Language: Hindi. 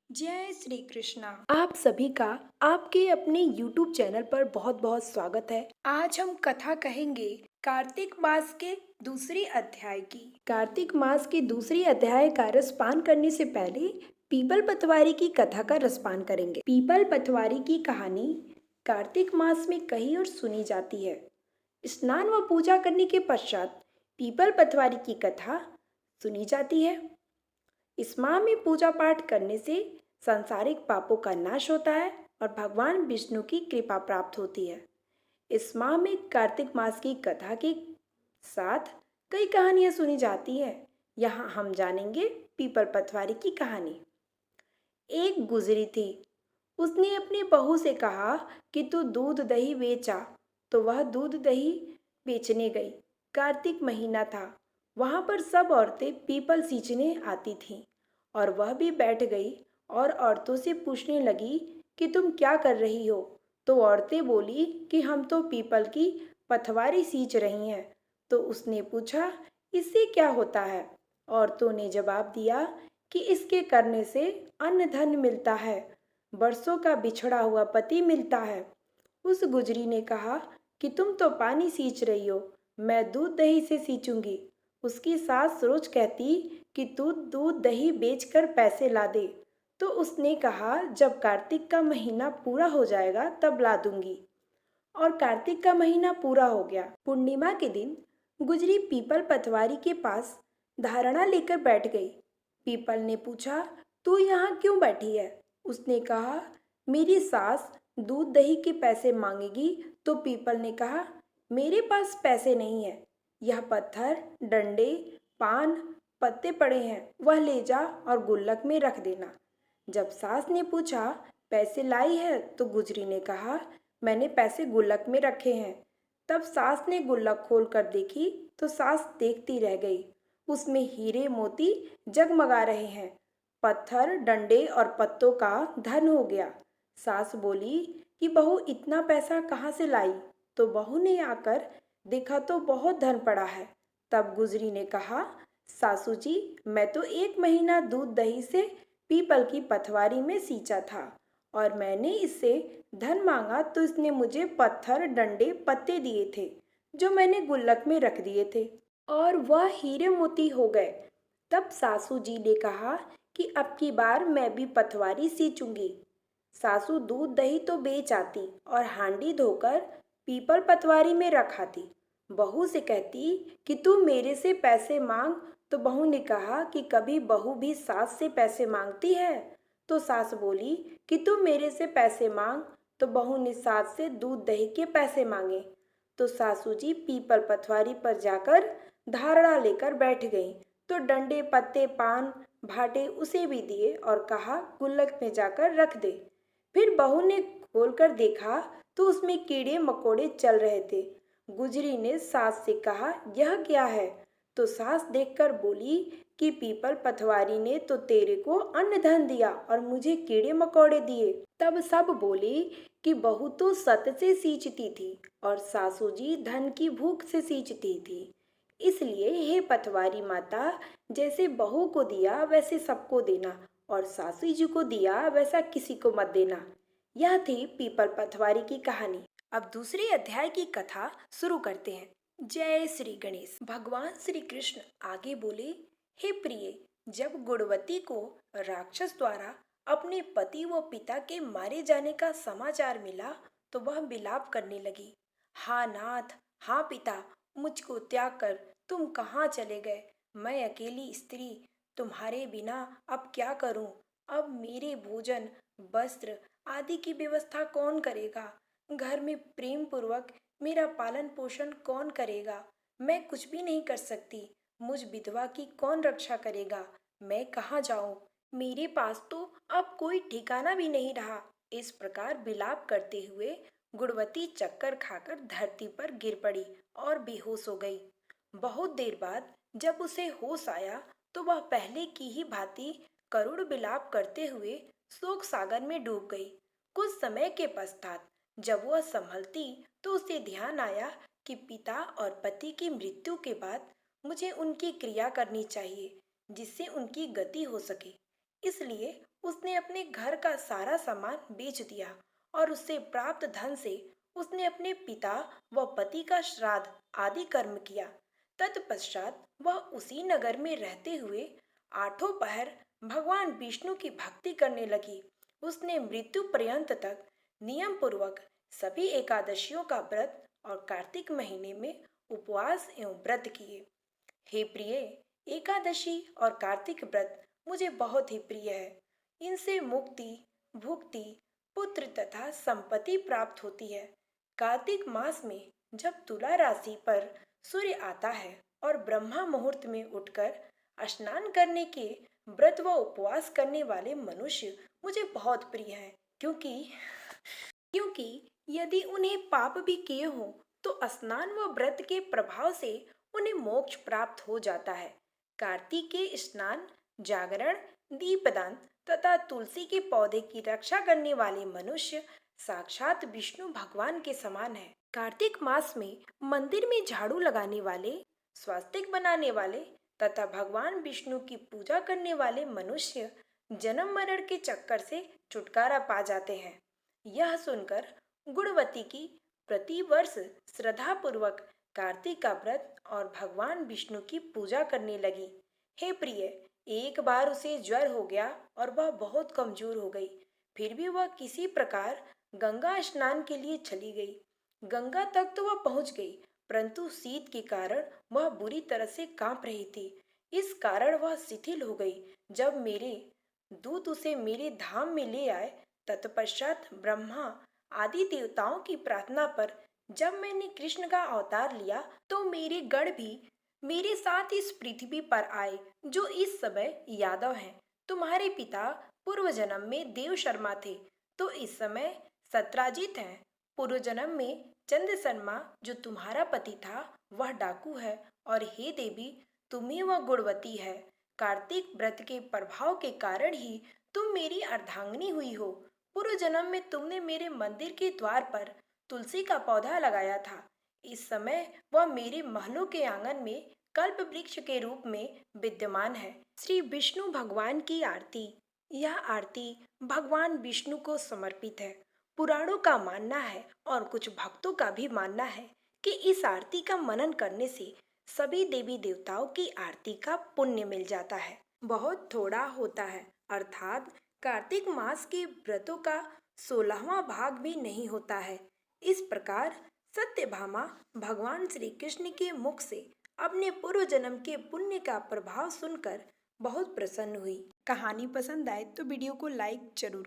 जय श्री कृष्णा। आप सभी का आपके अपने YouTube चैनल पर बहुत बहुत स्वागत है। आज हम कथा कहेंगे कार्तिक मास के दूसरे अध्याय की। कार्तिक मास के दूसरे अध्याय का रसपान करने से पहले पीपल पतवारी की कथा का रसपान करेंगे। पीपल पतवारी की कहानी कार्तिक मास में कही और सुनी जाती है। स्नान व पूजा करने के पश्चात पीपल पतवारी की कथा सुनी जाती है। इस माह में पूजा पाठ करने से सांसारिक पापों का नाश होता है और भगवान विष्णु की कृपा प्राप्त होती है। इस माह में कार्तिक मास की कथा के साथ कई कहानियां सुनी जाती हैं। यहाँ हम जानेंगे पीपल पतवारी की कहानी। एक गुजरी थी। उसने अपनी बहू से कहा कि तू दूध दही बेचा, तो वह दूध दही बेचने गई। कार्तिक महीना था। वहां पर सब औरतें पीपल सींचने आती थीं और वह भी बैठ गई और औरतों से पूछने लगी कि तुम क्या कर रही हो। तो औरतें बोली कि हम तो पीपल की पतवारी सींच रही हैं। तो उसने पूछा, इससे क्या होता है? औरतों ने जवाब दिया कि इसके करने से अन्न धन मिलता है, बरसों का बिछड़ा हुआ पति मिलता है। उस गुजरी ने कहा कि तुम तो पानी सींच रही हो, मैं दूध दही से सींचूंगी। उसकी सास रोज कहती कि तू दूध दही बेचकर पैसे ला दे। तो उसने कहा जब कार्तिक का महीना पूरा हो जाएगा तब ला दूंगी। और कार्तिक का महीना पूरा हो गया। पूर्णिमा के दिन गुजरी पीपल पतवारी के पास धारणा लेकर बैठ गई। पीपल ने पूछा, तू यहाँ क्यों बैठी है? उसने कहा, मेरी सास दूध दही के पैसे मांगेगी। तो पीपल ने कहा, मेरे पास पैसे नहीं है। यह पत्थर, डंडे, पान, पत्ते पड़े हैं, वह ले जा और गुल्लक में रख देना। जब सास ने पूछा, पैसे लाई है? तो गुजरी ने कहा, मैंने पैसे गुल्लक में रखे हैं। तब सास ने गुल्लक खोल कर देखी तो सास देखती रह गई। उसमें हीरे मोती जगमगा रहे हैं। पत्थर, डंडे और पत्तों का धन हो गया। सास बोली कि बहू इतना पैसा कहाँ से लाई? तो बहू ने आकर देखा तो बहुत धन पड़ा है। तब गुजरी ने कहा, सासू जी, मैं तो एक महीना दूध दही से पीपल की पतवारी में सींचा था और मैंने इससे धन मांगा तो इसने मुझे पत्थर, डंडे, पत्ते दिए थे जो मैंने गुल्लक में रख दिए थे और वह हीरे मोती हो गए। तब सासू जी ने कहा कि अब की बार मैं भी पतवारी सींचूंगी। सासू दूध दही तो बेच आती और हांडी धोकर पीपल पतवारी में रख आती। बहू से कहती कि तू मेरे से पैसे मांग। तो बहू ने कहा कि कभी बहू भी सास से पैसे मांगती है? तो सास बोली कि तू मेरे से पैसे मांग। तो बहू ने सास से दूध दही के पैसे मांगे। तो सासू जी पीपल पतवारी पर जाकर धारणा लेकर बैठ गईं। तो डंडे, पत्ते, पान, भाटे उसे भी दिए और कहा गुल्लक में जाकर रख दे। फिर बहू ने खोलकर देखा तो उसमें कीड़े मकोड़े चल रहे थे। गुजरी ने सास से कहा, यह क्या है? तो सास देखकर बोली कि पीपल पतवारी ने तो तेरे को अन्न धन दिया और मुझे कीड़े मकोड़े दिए। तब सब बोले कि बहू तो सत से सींचती थी और सासू जी धन की भूख से सींचती थी। इसलिए हे पतवारी माता, जैसे बहू को दिया वैसे सबको देना और सासू जी को दिया वैसा किसी को मत देना। यह थी पीपल पतवारी की कहानी। अब दूसरे अध्याय की कथा शुरू करते हैं। जय श्री गणेश। भगवान श्री कृष्ण आगे बोले, हे प्रिय, जब गुणवती को राक्षस द्वारा अपने पति व पिता के मारे जाने का समाचार मिला तो वह विलाप करने लगी। हाँ नाथ, हाँ पिता, मुझको त्याग कर तुम कहाँ चले गए? मैं अकेली स्त्री तुम्हारे बिना अब क्या करूं? अब मेरे भोजन, वस्त्र आदि की व्यवस्था कौन करेगा? घर में प्रेम पूर्वक मेरा पालन पोषण कौन करेगा? मैं कुछ भी नहीं कर सकती। मुझ विधवा की कौन रक्षा करेगा? मैं कहाँ जाऊं? मेरे पास तो अब कोई ठिकाना भी नहीं रहा। इस प्रकार विलाप करते हुए गुणवती चक्कर खाकर धरती पर गिर पड़ी और बेहोश हो गई। बहुत देर बाद जब उसे होश आया तो वह पहले की ही भांति करुण विलाप करते हुए शोक सागर में डूब गई। कुछ समय के पश्चात जब वह संभलती तो उसे ध्यान आया कि पिता और पति की मृत्यु के बाद मुझे उनकी क्रिया करनी चाहिए जिससे उनकी गति हो सके। इसलिए उसने अपने घर का सारा सामान बेच दिया और उससे प्राप्त धन से उसने अपने पिता व पति का श्राद्ध आदि कर्म किया। तत्पश्चात वह उसी नगर में रहते हुए आठों पहर भगवान विष्णु की भक्ति करने लगी। उसने मृत्यु पर्यंत तक नियम पूर्वक सभी एकादशियों का व्रत और कार्तिक महीने में उपवास एवं व्रत किए। हे प्रिय, एकादशी और कार्तिक व्रत मुझे बहुत ही प्रिय है। इनसे मुक्ति, भुक्ति, पुत्र तथा संपत्ति प्राप्त होती है। कार्तिक मास में जब तुला राशि पर सूर्य आता है और ब्रह्मा मुहूर्त में उठकर स्नान करने के व्रत व उपवास करने वाले मनुष्य मुझे बहुत प्रिय हैं, क्योंकि यदि उन्हें पाप भी किए हों तो स्नान व व्रत के प्रभाव से उन्हें मोक्ष प्राप्त हो जाता है। कार्तिक के स्नान, जागरण, दीपदान तथा तुलसी के पौधे की रक्षा करने वाले मनुष्य साक्षात विष्णु भगवान के समान है। कार्तिक मास में मंदिर में झाड़ू लगाने वाले, स्वास्तिक बनाने वाले तथा भगवान विष्णु की पूजा करने वाले मनुष्य जन्म मरण के चक्कर से छुटकारा पा जाते हैं। यह सुनकर गुणवती की प्रति वर्ष श्रद्धा पूर्वक कार्तिक का व्रत और भगवान विष्णु की पूजा करने लगी। हे प्रिय, एक बार उसे ज्वर हो गया और वह बहुत कमजोर हो गई। फिर भी वह किसी प्रकार गंगा स्नान के लिए चली गई। गंगा तक तो वह पहुंच गई, परंतु शीत के कारण वह बुरी तरह से कांप रही थी। इस कारण वह शिथिल हो गई। जब मेरे दूत उसे मेरे धाम में ले आए, तत्पश्चात ब्रह्मा आदि देवताओं की प्रार्थना पर जब मैंने कृष्ण का अवतार लिया तो मेरे गण भी मेरे साथ इस पृथ्वी पर आए, जो इस समय यादव हैं। तुम्हारे पिता पूर्व जन्म में देव शर्मा थे, तो इस समय सत्राजित हैं। पूर्व जन्म में चंद्र शर्मा जो तुम्हारा पति था वह डाकू है, और हे देवी, तुम्ही वह गुणवती है। कार्तिक व्रत के प्रभाव के कारण ही तुम मेरी अर्धांगिनी हुई हो। पूर्व जन्म में तुमने मेरे मंदिर के द्वार पर तुलसी का पौधा लगाया था। इस समय वह मेरे महलों के आंगन में कल्प वृक्ष के रूप में विद्यमान है। श्री विष्णु भगवान की आरती। यह आरती भगवान विष्णु को समर्पित है। पुराणों का मानना है और कुछ भक्तों का भी मानना है कि इस आरती का मनन करने से सभी देवी देवताओं की आरती का पुण्य मिल जाता है। बहुत थोड़ा होता है, अर्थात कार्तिक मास के व्रतों का 16वां भाग भी नहीं होता है। इस प्रकार सत्यभामा भगवान श्री कृष्ण के मुख से अपने पूर्व जन्म के पुण्य का प्रभाव सुनकर बहुत प्रसन्न हुई। कहानी पसंद आए तो वीडियो को लाइक जरूर